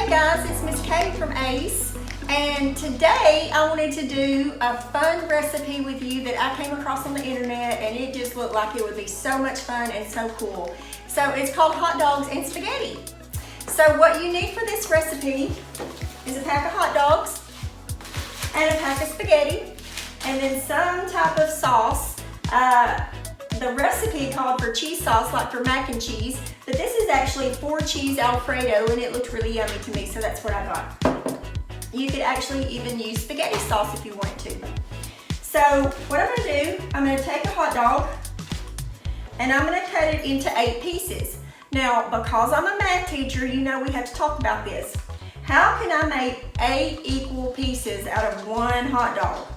Hey guys, it's Miss Kay from ACE, and today I wanted to do a fun recipe with you that I came across on the internet, and it just looked like it would be so much fun and so cool. So it's called hot dogs and spaghetti. So what you need for this recipe is a pack of hot dogs and a pack of spaghetti, and then some type of sauce. The recipe called for cheese sauce, like for mac and cheese, but this is actually 4 cheese Alfredo, and it looked really yummy to me, so that's what I got. You could actually even use spaghetti sauce if you want to. So what I'm gonna do, I'm gonna take a hot dog and I'm gonna cut it into 8 pieces. Now, because I'm a math teacher, you know we have to talk about this. How can I make 8 equal pieces out of 1 hot dog?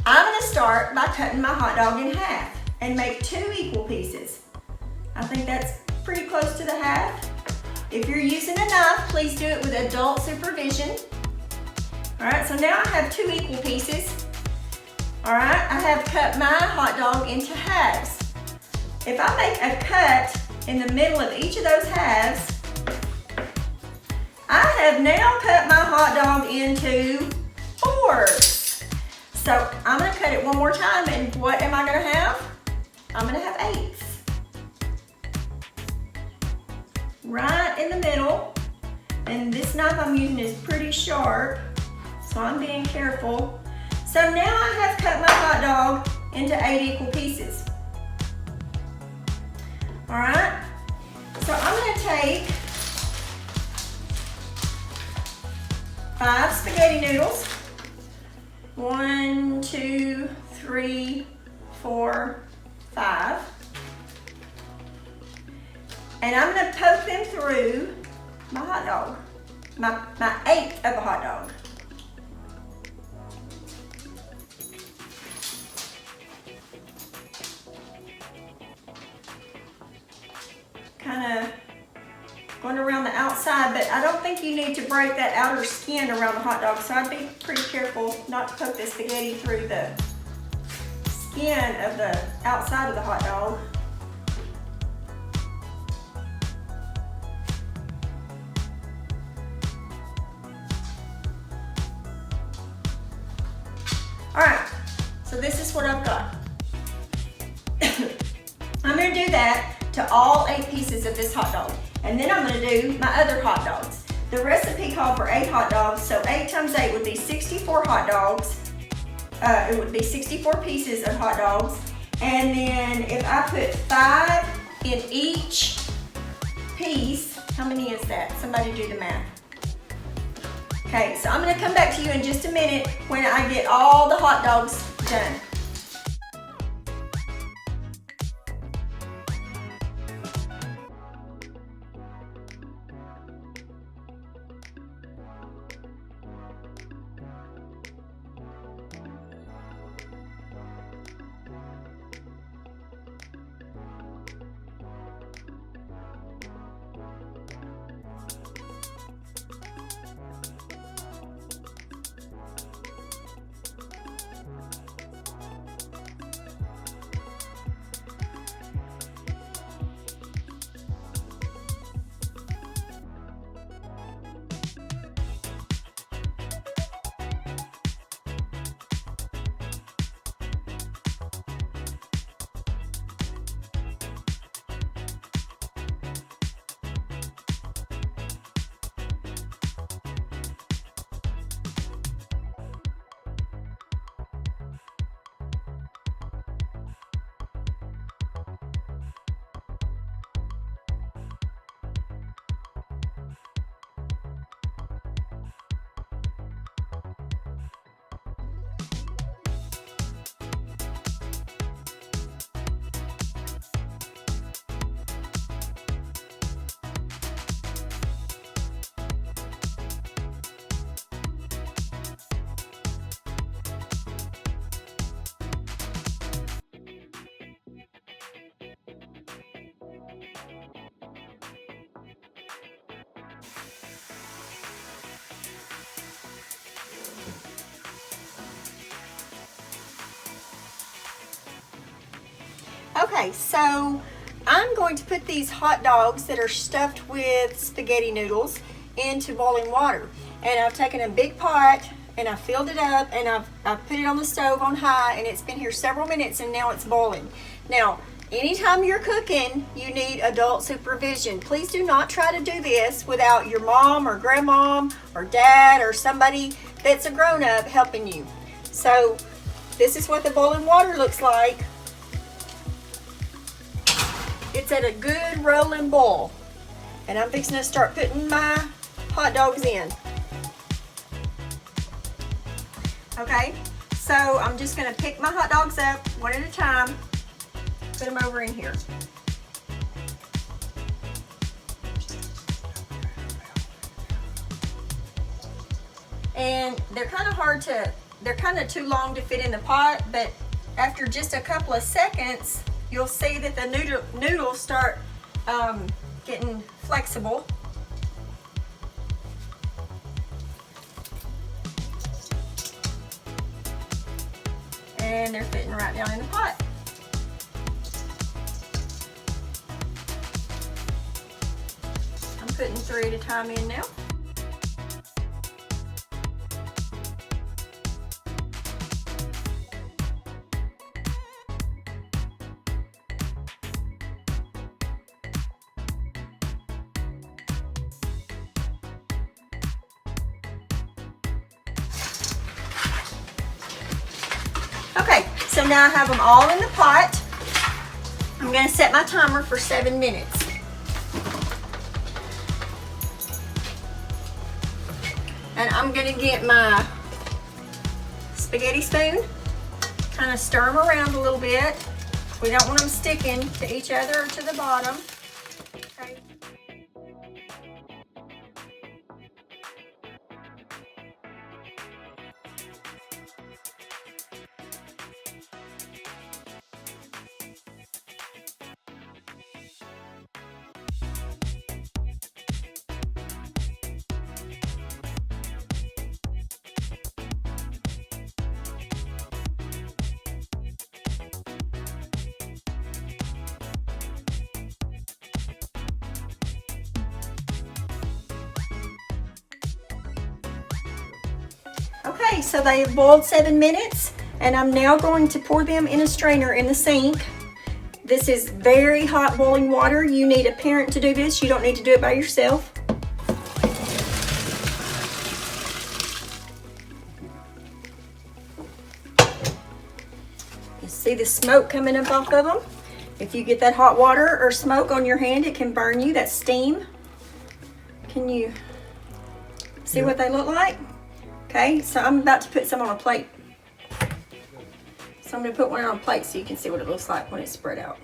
I'm gonna start by cutting my hot dog in half and make 2 equal pieces. I think that's pretty close to the half. If you're using a knife, please do it with adult supervision. All right, so now I have 2 equal pieces. All right, I have cut my hot dog into halves. If I make a cut in the middle of each of those halves, I have now cut my hot dog into 4s. So I'm gonna cut it one more time, and what am I gonna have? I'm gonna have 8s. Right in the middle, and this knife I'm using is pretty sharp, so I'm being careful. So now I have cut my hot dog into 8 equal pieces. All right, so I'm gonna take 5 spaghetti noodles. 1, 2, 3, 4, 5. And I'm gonna poke them through my hot dog, my 1/8 of a hot dog. Kind of going around the outside, but I don't think you need to break that outer skin around the hot dog, so I'd be pretty careful not to poke the spaghetti through the skin of the outside of the hot dog. All right, so this is what I've got. I'm gonna do that to all 8 pieces of this hot dog. And then I'm gonna do my other hot dogs. The recipe called for 8 hot dogs, so 8 times 8 would be 64 hot dogs. It would be 64 pieces of hot dogs. And then if I put 5 in each piece, how many is that? Somebody do the math. Okay, so I'm gonna come back to you in just a minute when I get all the hot dogs done. Okay, so I'm going to put these hot dogs that are stuffed with spaghetti noodles into boiling water. And I've taken a big pot and I filled it up and I've put it on the stove on high, and it's been here several minutes and now it's boiling. Now, anytime you're cooking, you need adult supervision. Please do not try to do this without your mom or grandmom or dad or somebody that's a grown-up helping you. So this is what the boiling water looks like. It's at a good rolling boil. And I'm fixing to start putting my hot dogs in. Okay, so I'm just gonna pick my hot dogs up one at a time, put them over in here. And they're kind of too long to fit in the pot, but after just a couple of seconds, you'll see that the noodles start getting flexible. And they're fitting right down in the pot. I'm putting 3 at a time in now. Okay, so now I have them all in the pot. I'm going to set my timer for 7 minutes. And I'm going to get my spaghetti spoon, kind of stir them around a little bit. We don't want them sticking to each other or to the bottom. Okay. Okay, so they have boiled 7 minutes, and I'm now going to pour them in a strainer in the sink. This is very hot boiling water. You need a parent to do this. You don't need to do it by yourself. You see the smoke coming up off of them? If you get that hot water or smoke on your hand, it can burn you. That's steam. Can you see what they look like? Okay, so I'm about to put some on a plate. So I'm going to put one on a plate so you can see what it looks like when it's spread out.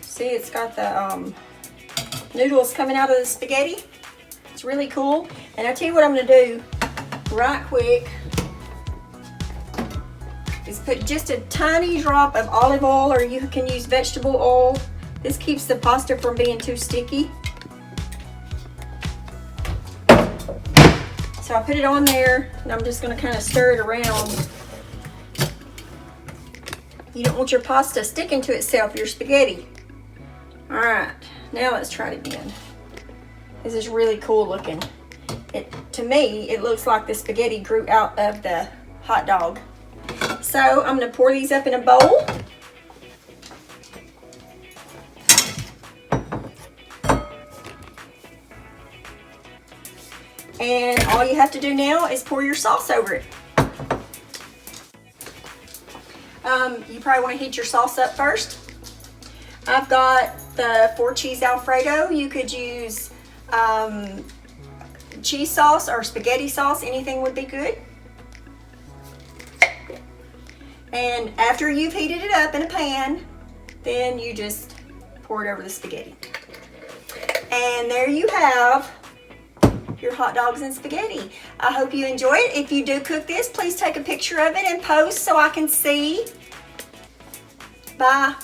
See, it's got the noodles coming out of the spaghetti. It's really cool. And I'll tell you what I'm going to do right quick is put just a tiny drop of olive oil, or you can use vegetable oil. This keeps the pasta from being too sticky. So I put it on there, and I'm just going to kind of stir it around. You don't want your pasta sticking to itself, your spaghetti. All right, now let's try it again. This is really cool looking. To me, it looks like the spaghetti grew out of the hot dog. So I'm going to pour these up in a bowl. And all you have to do now is pour your sauce over it. You probably want to heat your sauce up first. I've got the 4 cheese Alfredo. You could use cheese sauce or spaghetti sauce. Anything would be good. And after you've heated it up in a pan, then you just pour it over the spaghetti. And there you have your hot dogs and spaghetti. I hope you enjoy it. If you do cook this, please take a picture of it and post so I can see. Bye.